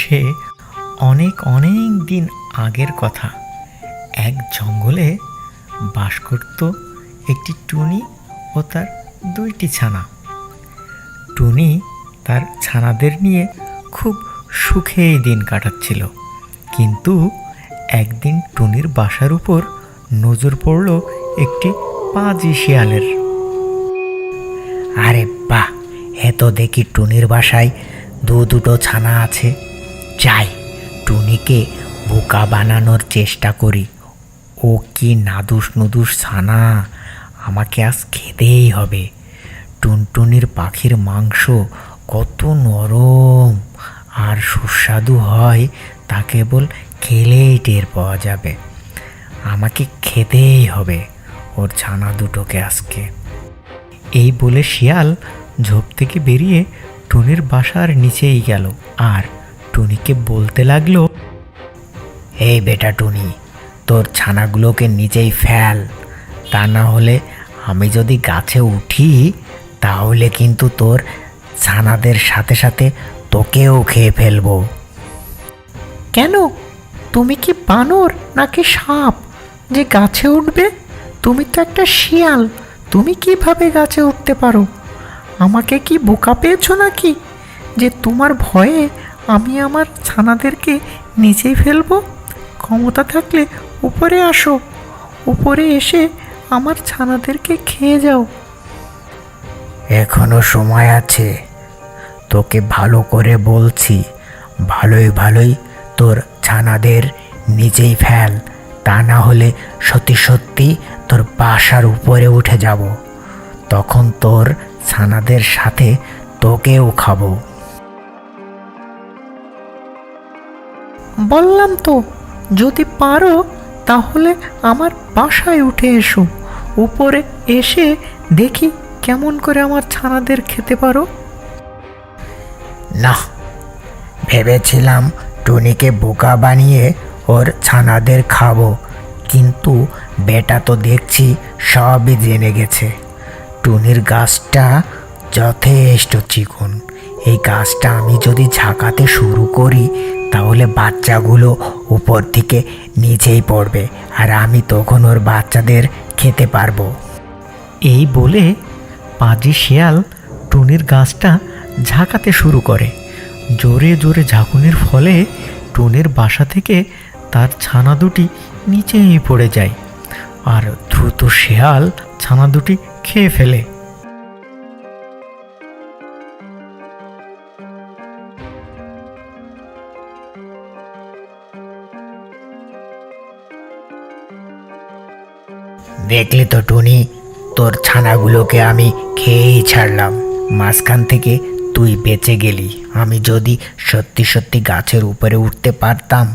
সে অনেক অনেক দিন আগের কথা। এক জঙ্গলে বাস করত একটি টুনি ও তার দুইটি ছানা। টুনি তার ছানাদের নিয়ে খুব সুখেই দিন কাটাচ্ছিল, কিন্তু একদিন টুনির বাসার উপর নজর পড়ল একটি পাজি শিয়ালের। আরে বাহ, এত দেখি টুনির বাসায় দুটো ছানা আছে। যাই, টুনিকে বোকা বানানোর চেষ্টা করি। ও কি নাদুস নুদুস ছানা, আমাকে আজ খেতেই হবে। টুনটুনির পাখির মাংস কত নরম আর সুস্বাদু হয়, তা কেবল খেলেই টের পাওয়া যাবে। আমাকে খেতেই হবে ওর ছানা দুটোকে আজকে। এই বলে শিয়াল ঝোপ থেকে বেরিয়ে টুনির বাসার নিচেই গেল আর টুনিকে বলতে লাগলো, এই বেটা টুনি, তোর ছানাগুলোকে নিচেই ফেল, তা না হলে আমি যদি গাছে উঠি তাহলে কিন্তু তোর ছানাদের সাথে সাথে তোকেও খেয়ে ফেলবো। কেন? তুমি কি বানর নাকি সাপ যে গাছে উঠবে? তুমি তো একটা শিয়াল, তুমি কিভাবে গাছে উঠতে পারো? আমাকে কি বোকা পেয়েছো নাকি যে তোমার ভয়ে আমি আমার ছানাদেরকে নিচেই ফেলবো? ক্ষমতা থাকলে উপরে আসো, উপরে এসে আমার ছানাদেরকে খেয়ে যাও। এখনো সময় আছে, তোকে ভালো করে বলছি, ভালোই ভালোই তোর ছানাদের নিচেই ফেল, তা না হলে সত্যি সত্যি তোর বাসার উপরে উঠে যাব। তখন তোর ছানাদের সাথে তোকেও খাবো। বললাম তো, যদি পারো তাহলে আমার বাসায় উঠে এসো, উপরে এসে দেখি কেমন করে আমার ছানাদের খেতে পারো। না, ভেবেছিলাম টুনিকে বোকা বানিয়ে ওর ছানাদের খাবো, কিন্তু বেটা তো দেখছি সবই জেনে গেছে। টুনির গাছটা যথেষ্ট চিকন, এই গাছটা আমি যদি ঝাঁকাতে শুরু করি তাহলে বাচ্চাগুলো উপর থেকে নিচেই পড়বে, আর আমি তখন ওর বাচ্চাদের খেতে পারবো। এই বলে পাজি শিয়াল টুনির গাছটা ঝাঁকাতে শুরু করে। জোরে জোরে ঝাঁকুনির ফলে টুনির বাসা থেকে তার ছানা দুটি নিচেই পড়ে যায় আর দ্রুত শিয়াল ছানা দুটি খেয়ে ফেলে। দেখলি তো টুনি, তোর ছানাগুলোকে আমি খেয়েই ছাড়লাম, মাঝখান থেকে তুই বেঁচে গেলি। আমি যদি সত্যি সত্যি গাছের উপরে উঠতে পারতাম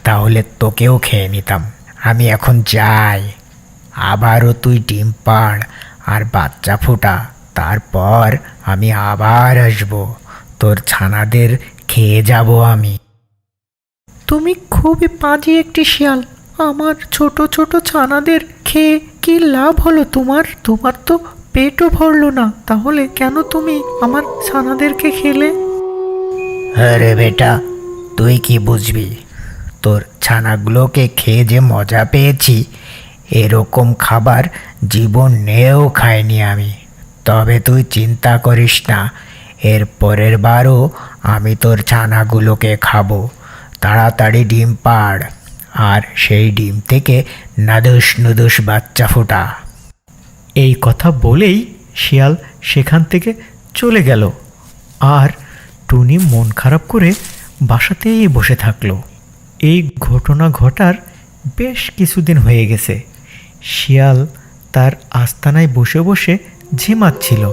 তাহলে তোকেও খেয়ে নিতাম। আমি এখন যাই, আবারও তুই ডিম পাড় আর বাচ্চা ফোটা, তারপর আমি আবার আসবো, তোর ছানাদের খেয়ে যাব আমি। তুমি খুবই পাজি একটি শিয়াল। আমার ছোট ছোট ছানাদের খেয়ে কি লাভ হলো তোমার? তোমার তো পেটও ভরলো না, তাহলে কেন তুমি আমার ছানাদেরকে খেলে? আরে বেটা, তুই কি বুঝবি? তোর ছানাগুলোকে খেয়ে যে মজা পেয়েছি, এরকম খাবার জীবনেও খাইনি আমি। তবে তুই চিন্তা করিস না, এর পরের বারও আমি তোর ছানাগুলোকে খাবো। তাড়াতাড়ি ডিম পাড় আর সেই ডিম থেকে নাদুস নুদুস বাচ্চা ফোটা। এই কথা বলেই শিয়াল সেখান থেকে চলে গেল আর টুনি মন খারাপ করে বাসাতেই বসে থাকলো। এই ঘটনা ঘটার বেশ কিছুদিন হয়ে গেছে। শিয়াল তার আস্তানায় বসে বসে ঝিমাচ্ছিল।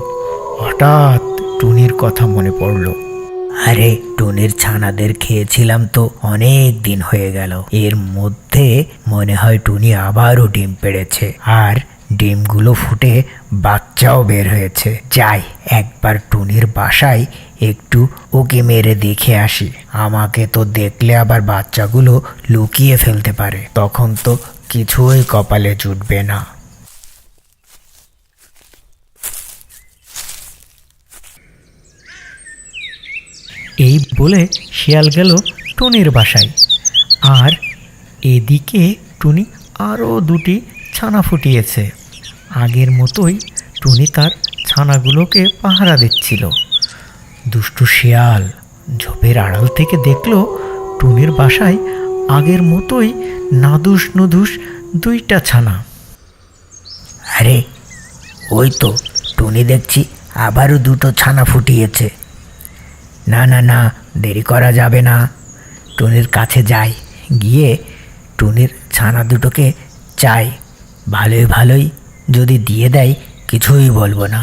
হঠাৎ টুনির কথা মনে পড়ল। আরে, টুনির ছানাদের খেয়েছিলাম তো অনেক দিন হয়ে গেল, এর মধ্যে মনে হয় টুনি আবারও ডিম পেড়েছে আর ডিমগুলো ফুটে বাচ্চাও বের হয়েছে। যাই, একবার টুনির বাসায় একটু ওকে মেরে দেখে আসি। আমাকে তো দেখলে আবার বাচ্চাগুলো লুকিয়ে ফেলতে পারে, তখন তো কিছুই কপালে জুটবে না। এই বলে শিয়াল গেল টুনির বাসায়। আর এদিকে টুনি আরও দুটি ছানা ফুটিয়েছে। আগের মতোই টুনি তার ছানাগুলোকে পাহারা দিচ্ছিল। দুষ্টু শিয়াল ঝোপের আড়াল থেকে দেখল টুনির বাসায় আগের মতোই নাদুস নুদুস দুইটা ছানা। আরে ওই তো টুনি দেখছি আবারও দুটো ছানা ফুটিয়েছে। না না না, দেরি করা যাবে না, টুনির কাছে যাই, গিয়ে টুনির ছানা দুটোকে চাই। ভালোই ভালোই যদি দিয়ে দেয় কিছুই বলবো না,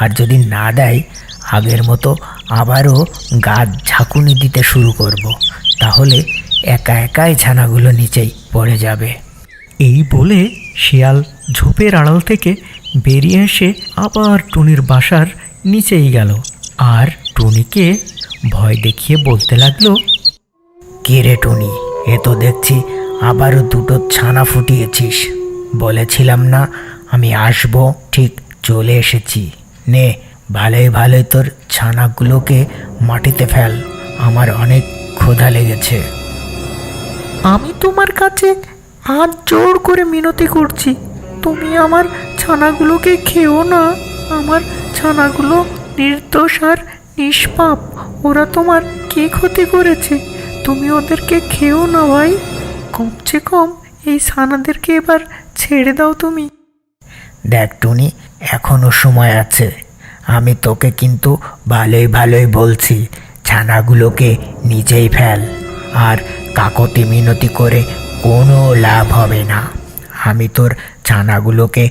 আর যদি না দেয় আগের মতো আবারও গাছ ঝাঁকুনি দিতে শুরু করব। তাহলে একা একাই ছানাগুলো নিচেই পড়ে যাবে। এই বলে শিয়াল ঝোপের আড়াল থেকে বেরিয়ে এসে আবার টুনির বাসার নিচেই গেল, আর টুনিকে ভয় দেখিয়ে বলতে লাগলো, কে রে টুনি, এ তো দেখছি আবারও দুটো ছানা ফুটিয়েছিস। বলেছিলাম না আমি আসবো, ঠিক চলে এসেছি। নে, ভালোই ভালোই তোর ছানাগুলোকে মাটিতে ফেল, আমার অনেক ক্ষুধা লেগেছে। আমি তোমার কাছে হাত জোড় করে মিনতি করছি, তুমি আমার ছানাগুলোকে খেও না। আমার ছানাগুলো নির্দোষ আর নিষ্পাপ, ওরা তোমার কি ক্ষতি করেছে? তুমি ওদেরকে খেও না ভাই, কমসে কম এই ছানাদেরকে এবার ছেড়ে দাও তুমি। দেখ টুনি, এখনো সময় আছে, আমি তোকে কিন্তু ভালোই ভালোই বলছি, ছানাগুলোকে নিজেই ফেল। আর কাকতি মিনতি করে কোনো লাভ হবে না, আমি তোর ছানাগুলোকে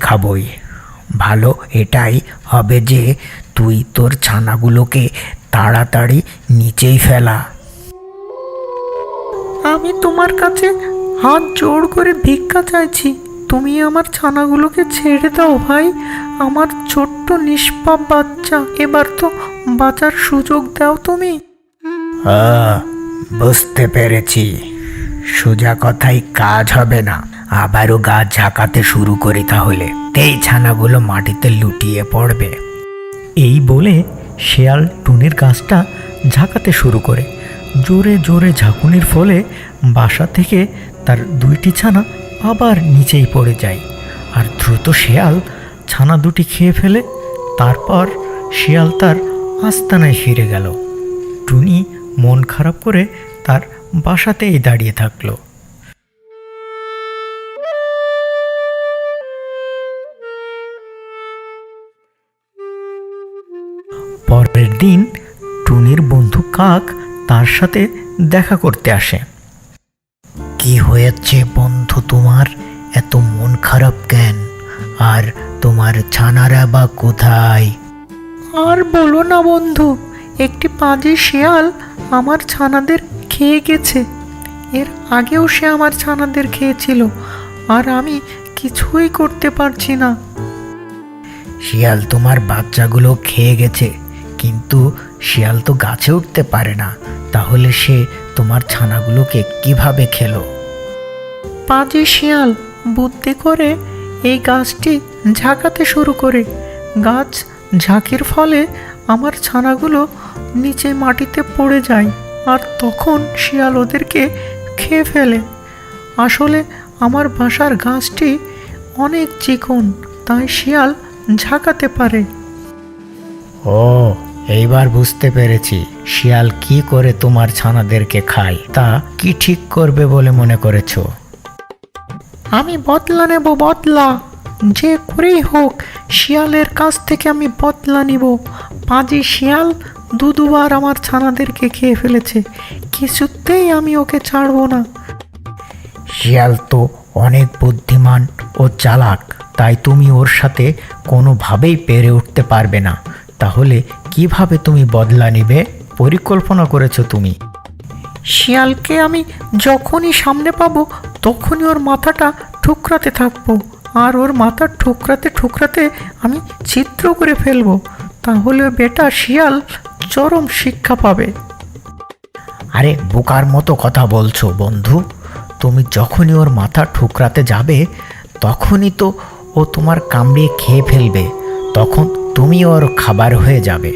খাবই। ভালো এটাই হবে যে তুই তোর ছানাগুলোকে তাড়াতাড়ি নিচেই ফেলা। আমি তোমার কাছে হাত জোড় করে ভিক্ষা চাইছি, তুমি আমার ছানাগুলোকে ছেড়ে দাও ভাই। আমার ছোট্ট নিষ্পাপ বাচ্চা, এবার তো বাঁচার সুযোগ দাও তুমি। বুঝতে পেরেছি, সোজা কথাই কাজ হবে না, আবারও গাছ ঝাঁকাতে শুরু করি তাহলে, এই ছানাগুলো মাটিতে লুটিয়ে পড়বে। এই বলে শিয়াল টুনির গাছটা ঝাঁকাতে শুরু করে। জোরে জোরে ঝাঁকুনির ফলে বাসা থেকে তার দুইটি ছানা আবার নিচেই পড়ে যায়। আর দ্রুত শিয়াল ছানা দুটি খেয়ে ফেলে। তারপর শিয়াল তার আস্তানায় ফিরে গেল। টুনি মন খারাপ করে তার বাসাতেই দাঁড়িয়ে থাকলো। পরের দিন টুনির বন্ধু কাক তার সাথে দেখা করতে আসে। কি হয়েছে বন্ধু তোমার, এত মন খারাপ কেন? আর তোমার ছানারা বা কোথায়? আর বলো না বন্ধু, একটি পাজি শিয়াল আমার ছানাদের খেয়ে গেছে। এর আগেও সে আমার ছানাদের খেয়েছিল, আর আমি কিছুই করতে পারছি না। শিয়াল তোমার বাচ্চাগুলো খেয়ে গেছে, কিন্তু শিয়াল তো গাছে উঠতে পারে না, তাহলে সে তোমার ছানাগুলোকে কিভাবে খেলো? পাজি শিয়াল বুদ্ধি করে এই গাছটি ঝাঁকাতে শুরু করে। গাছ ঝাঁকির ফলে আমার ছানাগুলো নিচে মাটিতে পড়ে যায়, আর তখন শিয়াল ওদেরকে খেয়ে ফেলে। আসলে আমার বাসার গাছটি অনেক চিকন, তাই শিয়াল ঝাঁকাতে পারে। ও, এইবার বুঝতে পেরেছি শিয়াল কি করে তোমার ছানাদেরকে খায়। তা কি ঠিক করবে বলে মনে করেছো? আমি বদলা নেব, বদলা যে করেই হোক শিয়ালের কাছ থেকে আমি বদলা নিব। পাজি শিয়াল দুবার আমার ছানাদেরকে খেয়ে ফেলেছে, কিছুতেই আমি ওকে ছাড়বো না। শিয়াল তো অনেক বুদ্ধিমান ও চালাক, তাই তুমি ওর সাথে কোনোভাবেই পেরে উঠতে পারবে না। তাহলে কিভাবে তুমি বদলা নিবে পরিকল্পনা করেছো তুমি? শিয়ালকে আমি যখনই সামনে পাবো তখনই ওর মাথাটা ঠুকরাতে থাকবো, আর ওর মাথা ঠুকরাতে ঠুকরাতে আমি ছিদ্র করে ফেলবো। তাহলে বেটা শিয়াল চরম শিক্ষা পাবে। আরে বোকার মতো কথা বলছো বন্ধু, তুমি যখনই ওর মাথা ঠুকরাতে যাবে তখনই তো ও তোমার কামড়িয়ে খেয়ে ফেলবে, তখন তুমি ওর খাবার হয়ে যাবে।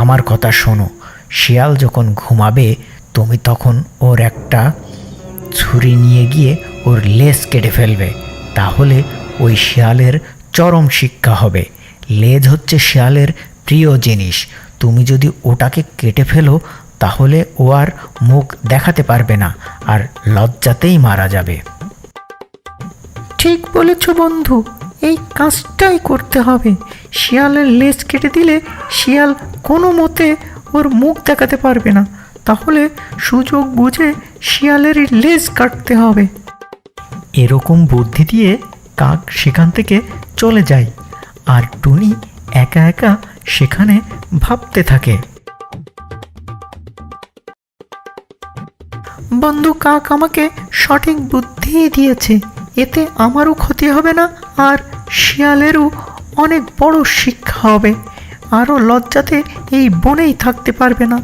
আমার কথা শোনো, শিয়াল যখন ঘুমাবে তুমি তখন ওর একটা ছুরি নিয়ে গিয়ে ওর লেজ কেটে ফেলবে। তাহলে ওই শিয়ালের চরম শিক্ষা হবে। লেজ হচ্ছে শিয়ালের প্রিয় জিনিস। তুমি যদি ওটাকে কেটে ফেলো তাহলে ও আর মুখ দেখাতে পারবে না, আর লজ্জাতেই মারা যাবে। ঠিক বলেছ বন্ধু, এই কাজটাই করতে হবে। শিয়ালের লেজ কেটে দিলে শিয়াল কোনো মতে ওর মুখ দেখাতে পারবে না। তাহলে সুযোগ বুঝে শিয়ালের লেজ কাটতে হবে। এরকম বুদ্ধি দিয়ে কাক সেখান থেকে চলে যায়, আর টুনি একা একা সেখানে ভাবতে থাকে। বন্ধু কাক আমাকে সঠিক বুদ্ধি দিয়েছে, এতে আমারও ক্ষতি হবে না, আর শিয়ালেরও অনেক বড় শিক্ষা হবে। আরও লজ্জাতে এই বনেই থাকতে পারবে না।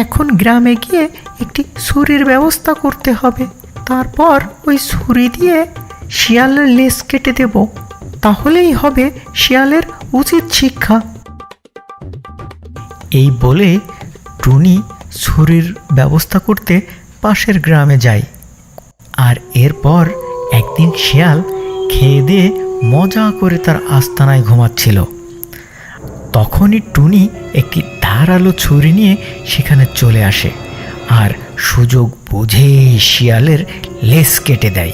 এখন গ্রামে গিয়ে একটি ছুরির ব্যবস্থা করতে হবে। তারপর ওই ছুরি দিয়ে শিয়ালের লেজ কেটে দেব, তাহলেই হবে শিয়ালের উচিত শিক্ষা। এই বলে টুনি ছুরির ব্যবস্থা করতে পাশের গ্রামে যায়। আর এরপর একদিন শিয়াল খেয়ে দিয়ে মজা করে তার আস্তানায় ঘুমাচ্ছিল। তখনই টুনি একটি ধারালো ছুরি নিয়ে সেখানে চলে আসে, আর সুযোগ বুঝে শিয়ালের লেজ কেটে দেয়।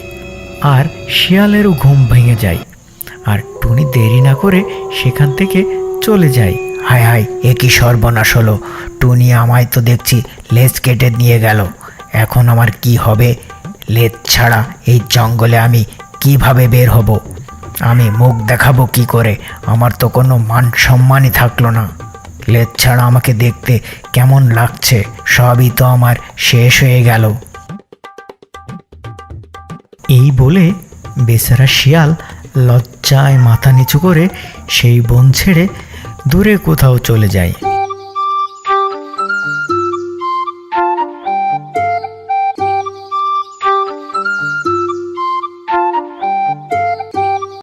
আর শিয়ালেরও ঘুম ভেঙে যায়, আর টুনি দেরি না করে সেখান থেকে চলে যায়। হায় হায়, এ কি সর্বনাশ হলো! টুনি আমায় তো দেখছি লেজ কেটে নিয়ে গেল। এখন আমার কি হবে? লেজ ছাড়া এই জঙ্গলে আমি কিভাবে বের হব? আমি মুখ দেখাবো কি করে? আমার তো কোনো মান সম্মানই থাকলো না। লেজ ছাড়া আমাকে দেখতে কেমন লাগছে! সবই তো আমার শেষ হয়ে গেল। এই বলে বেচারা শিয়াল লজ্জায় মাথা নিচু করে সেই বন ছেড়ে দূরে কোথাও চলে যায়।